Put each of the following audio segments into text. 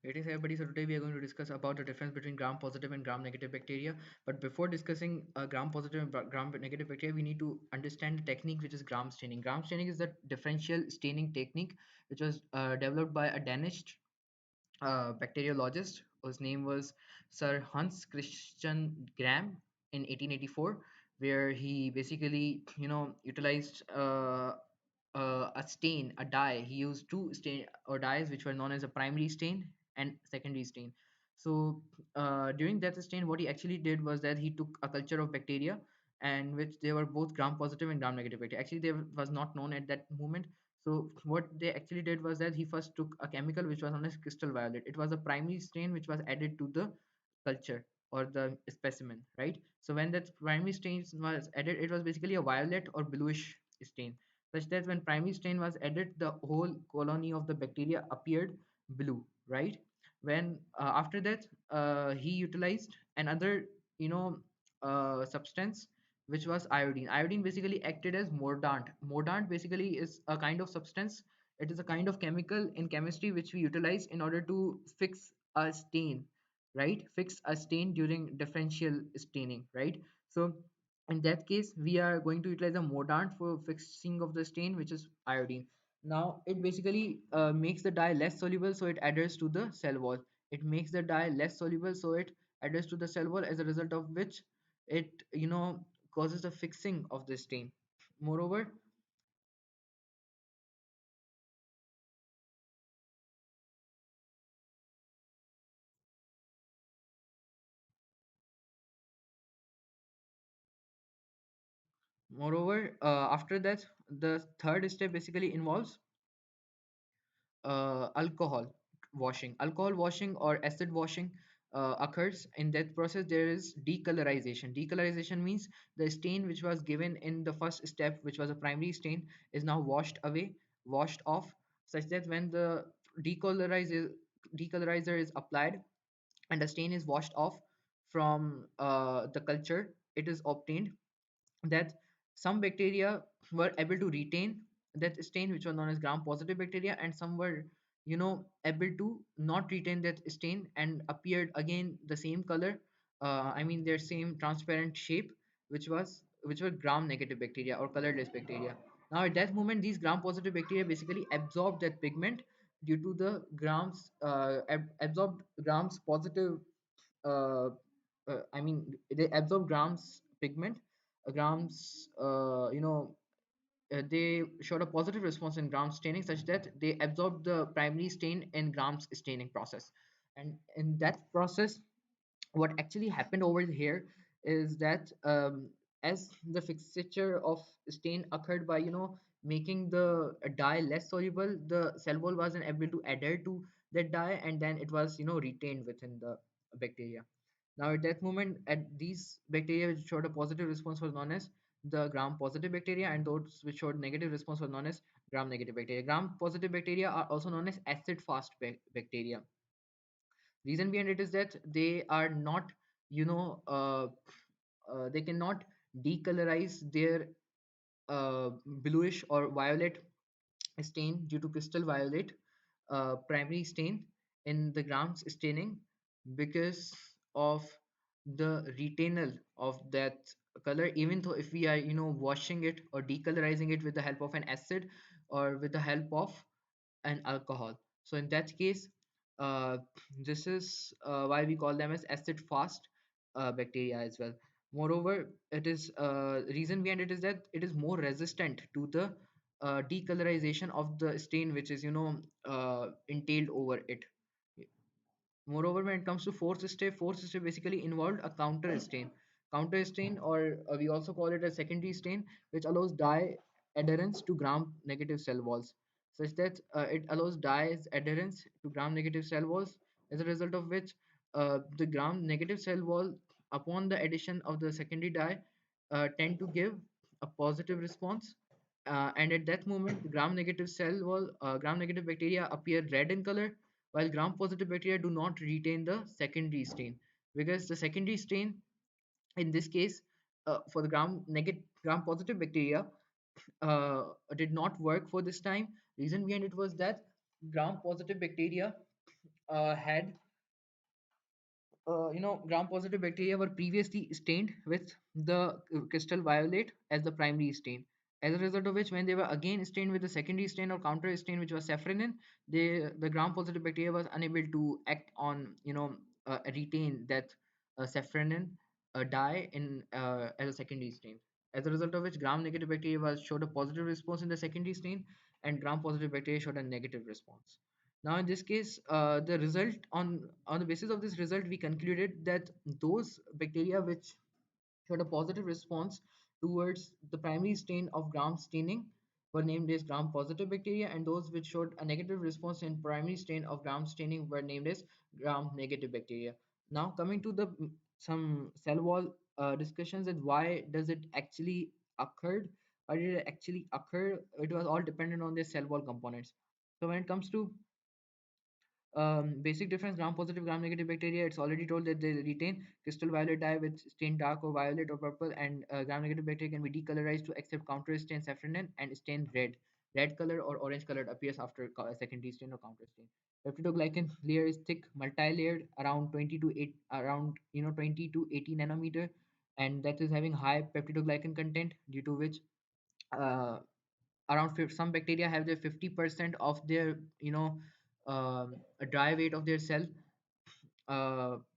It is everybody. So today we are going to discuss about the difference between gram positive and gram negative bacteria. But before discussing gram positive and gram negative bacteria, we need to understand the technique which is gram staining. Gram staining is the differential staining technique which was developed by a Danish bacteriologist whose name was Sir Hans Christian Gram in 1884, where he basically utilized a stain, a dye. He used two stain or dyes which were known as a primary stain and secondary stain. So during that stain, what he actually did was that he took a culture of bacteria and which they were both gram positive and gram negative bacteria. Actually, they was not known at that moment. So what they actually did was that he first took a chemical which was known as crystal violet. It was a primary stain which was added to the culture or the specimen, right? So when that primary stain was added, it was basically a violet or bluish stain, such that when primary stain was added, the whole colony of the bacteria appeared blue, right? When after that, he utilized another, you know, substance which was iodine. Iodine basically acted as mordant. Mordant basically is a kind of substance. It is a kind of chemical in chemistry which we utilize in order to fix a stain, right? Fix a stain during differential staining, right? So in that case, we are going to utilize a mordant for fixing of the stain, which is iodine. Now it basically makes the dye less soluble, so it adheres to the cell wall. It makes the dye less soluble, so it adheres to the cell wall, as a result of which it causes the fixing of the stain. Moreover, after that, the third step basically involves alcohol washing. Alcohol washing or acid washing occurs. In that process, there is decolorization. Decolorization means the stain which was given in the first step, which was a primary stain, is now washed away, washed off, such that when the decolorizer decolorizer is applied and the stain is washed off from the culture, it is obtained that some bacteria were able to retain that stain, which was known as gram positive bacteria, and some were able to not retain that stain and appeared again the same color, I mean their same transparent shape, which were gram negative bacteria or colorless bacteria. Now at that moment, these gram positive bacteria basically absorb that pigment due to the grams absorbed grams positive, uh, I mean they absorb grams pigment, grams they showed a positive response in gram staining, such that they absorb the primary stain in grams staining process. And in that process, what actually happened over here is that as the fixture of stain occurred by making the dye less soluble, the cell wall wasn't able to adhere to that dye, and then it was retained within the bacteria. Now at that moment, at these bacteria which showed a positive response was known as the gram positive bacteria, and those which showed negative response were known as gram negative bacteria. Gram positive bacteria are also known as acid fast bacteria. Reason behind it is that they are not you know they cannot decolorize their bluish or violet stain due to crystal violet primary stain in the grams staining, because of the retainal of that color, even though if we are washing it or decolorizing it with the help of an acid or with the help of and alcohol. So in that case, uh, this is why we call them as acid fast bacteria as well. Moreover, it is reason behind it is that it is more resistant to the decolorization of the stain which is entailed over it. Moreover, when it comes to fourth step basically involved a counter stain. Counter stain, or we also call it a secondary stain, which allows dye adherence to gram negative cell walls, such that it allows dye's adherence to gram negative cell walls, as a result of which the gram negative cell wall, upon the addition of the secondary dye, tend to give a positive response. And at that moment, the gram negative bacteria appear red in color, while gram positive bacteria do not retain the secondary stain, because the secondary stain in this case, for the gram positive bacteria, uh, did not work for this time. Reason behind it was that gram positive bacteria had gram-positive bacteria were previously stained with the crystal violet as the primary stain. As a result of which, when they were again stained with the secondary stain or counter stain, which was saffronin, the gram-positive bacteria was unable to act on, retain that saffronin dye in as a secondary stain. As a result of which, gram-negative bacteria was showed a positive response in the secondary stain, and gram-positive bacteria showed a negative response. Now, in this case, the result on the basis of this result, we concluded that those bacteria which showed a positive response towards the primary stain of gram staining were named as gram positive bacteria, and those which showed a negative response in primary stain of gram staining were named as gram negative bacteria. Now, coming to the some cell wall discussions, that why does it actually occurred? Why did it actually occur? It was all dependent on their cell wall components. So when it comes to basic difference, gram positive, gram negative bacteria, it's already told that they retain crystal violet dye with stain dark or violet or purple, and gram negative bacteria can be decolorized to accept counter stain saffronin and stain red. Red color or orange color appears after secondary stain or counter stain. Peptidoglycan layer is thick, multi-layered, around 20 to 8, around 20 to 80 nanometer, and that is having high peptidoglycan content, due to which uh, some bacteria have their 50% of their a dry weight of their cell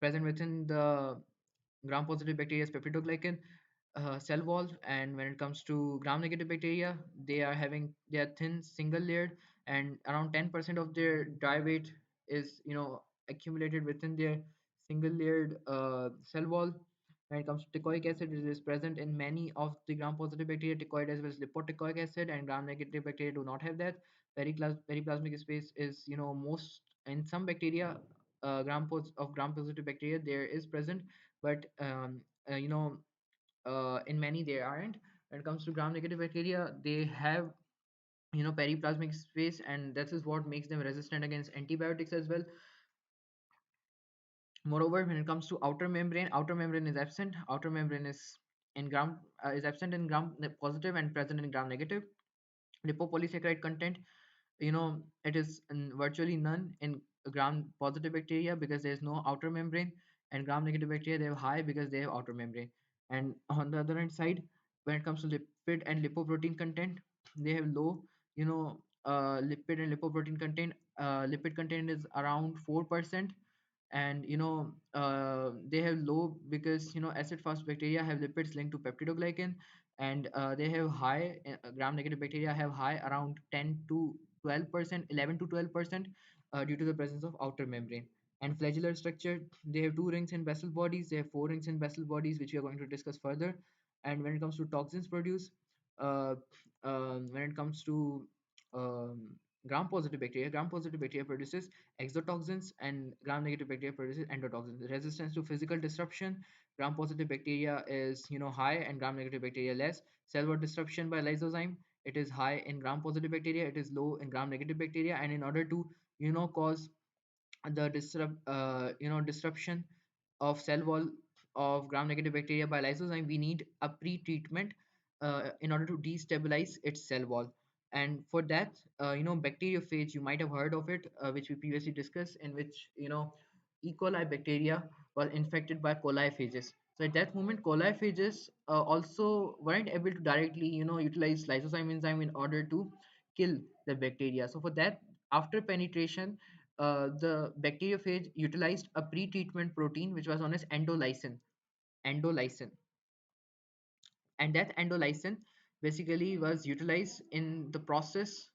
present within the gram positive bacteria's peptidoglycan cell wall. And when it comes to gram negative bacteria, they are thin single layered, and around 10% of their dry weight is accumulated within their single layered cell wall. When it comes to teichoic acid, it is present in many of the gram positive bacteria, teichoid as well as lipoteichoic acid, and gram negative bacteria do not have that. Periplasmic space is most in some bacteria, gram positive bacteria there is present, but in many there aren't. When it comes to gram negative bacteria, they have periplasmic space, and that is what makes them resistant against antibiotics as well. Moreover, when it comes to outer membrane is absent. Outer membrane is absent in positive and present in gram negative. Lipopolysaccharide content, it is virtually none in gram positive bacteria because there is no outer membrane, and gram negative bacteria, they have high because they have outer membrane. And on the other hand side, when it comes to lipid and lipoprotein content, they have low, lipid and lipoprotein content. Lipid content is around 4%, and they have low because acid fast bacteria have lipids linked to peptidoglycan, and they have high, gram negative bacteria have high around 10 to 12%, 11 to 12%, due to the presence of outer membrane. And flagellar structure, they have two rings in basal bodies, they have four rings in basal bodies, which we are going to discuss further. And when it comes to toxins produced, uh, when it comes to um, gram positive bacteria produces exotoxins, and gram negative bacteria produces endotoxins. Resistance to physical disruption, gram positive bacteria is high, and gram negative bacteria less. Cell wall disruption by lysozyme, it is high in gram positive bacteria, it is low in gram negative bacteria. And in order to cause the disruption of cell wall of gram negative bacteria by lysozyme, we need a pre-treatment in order to destabilize its cell wall. And for that, bacteriophage, you might have heard of it, which we previously discussed, in which E. coli bacteria were infected by coliphages. So at that moment, coliphages also weren't able to directly utilize lysozyme enzyme in order to kill the bacteria. So for that, after penetration, the bacteriophage utilized a pre-treatment protein which was known as endolysin, and that endolysin basically was utilized in the process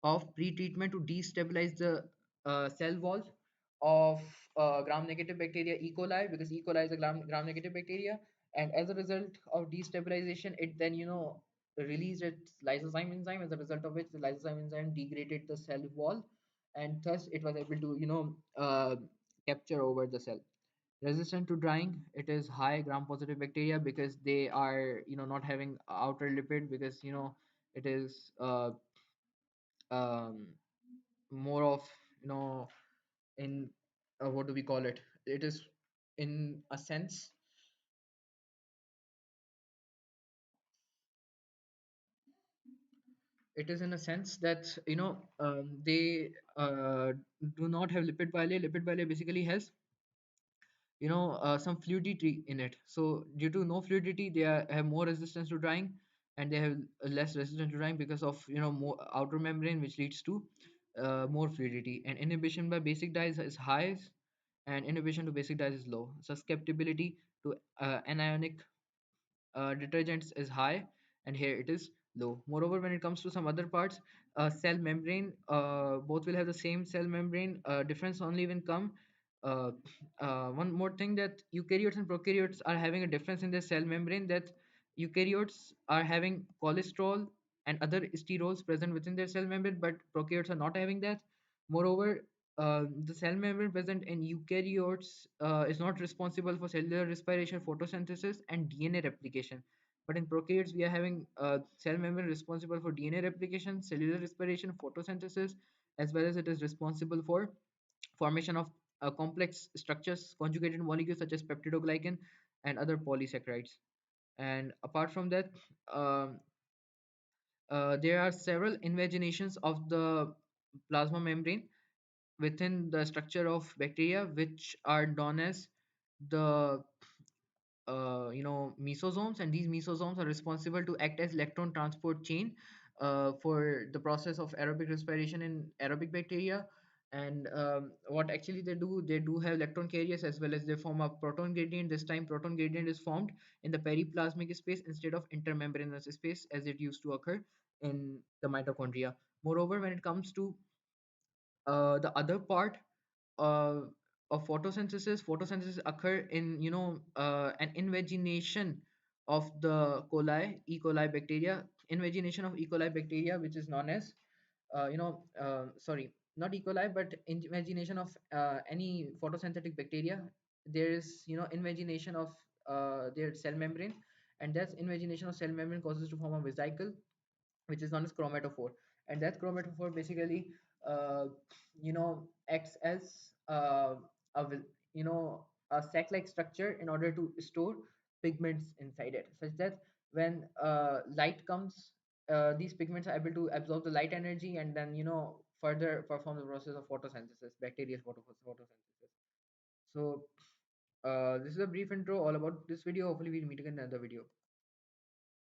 of pre-treatment to destabilize the cell walls of gram-negative bacteria E. coli, because E. coli is a gram-negative bacteria, and as a result of destabilization, it then released its lysozyme enzyme, as a result of which the lysozyme enzyme degraded the cell wall, and thus it was able to capture over the cell. Resistant to drying, it is high gram-positive bacteria because they are not having outer lipid, because it is um, more of in what do we call it, it is in a sense It is in a sense that they do not have lipid bilayer. Lipid bilayer basically has some fluidity in it. So due to no fluidity, have more resistance to drying, and they have less resistance to drying because of more outer membrane, which leads to more fluidity. And inhibition by basic dyes is high, and inhibition to basic dyes is low. Susceptibility to anionic detergents is high, and here it is low. Moreover, when it comes to some other parts, cell membrane, both will have the same cell membrane. Difference only when come uh, one more thing, that eukaryotes and prokaryotes are having a difference in their cell membrane, that eukaryotes are having cholesterol and other sterols present within their cell membrane, but prokaryotes are not having that. Moreover, the cell membrane present in eukaryotes is not responsible for cellular respiration, photosynthesis, and DNA replication. But in prokaryotes, we are having cell membrane responsible for DNA replication, cellular respiration, photosynthesis, as well as it is responsible for formation of complex structures, conjugated molecules such as peptidoglycan and other polysaccharides. And apart from that, um, there are several invaginations of the plasma membrane within the structure of bacteria, which are known as the mesosomes. And these mesosomes are responsible to act as electron transport chain for the process of aerobic respiration in aerobic bacteria. And what actually they do have electron carriers, as well as they form a proton gradient. This time proton gradient is formed in the periplasmic space instead of intermembranous space, as it used to occur in the mitochondria. Moreover, when it comes to the other part uh, of photosynthesis occur in an invagination of the E. coli bacteria, invagination of E. coli bacteria, which is known as sorry, not E. coli, but invagination of any photosynthetic bacteria. There is invagination of their cell membrane, and that invagination of cell membrane causes to form a vesicle, which is known as chromatophore. And that chromatophore basically acts as a sac like structure in order to store pigments inside it, such that when light comes, these pigments are able to absorb the light energy, and then further perform the process of photosynthesis, bacterial photosynthesis. So this is a brief intro all about this video. Hopefully we'll meet again in another video.